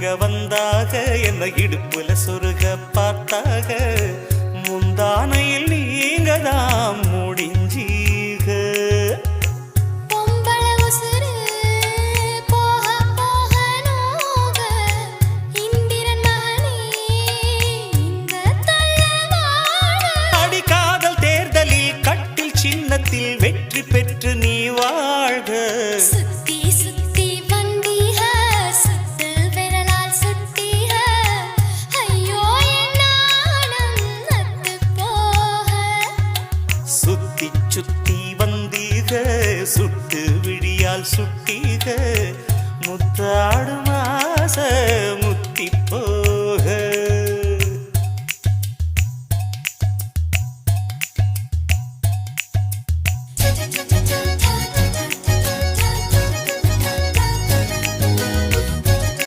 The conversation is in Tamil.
நீங்க வந்தாக என்ன இடுப்புல சொருக பார்த்தாக முந்தானையில் நீங்க தான் முடிஞ்சீக அடிக்காதல் தேர்தலில் கட்டில் சின்னத்தில் வெற்றி பெற்று நீ வாழ்க சுத்தி வந்தீக சுட்டு விழியால் சுட்டீக முத்தாடும்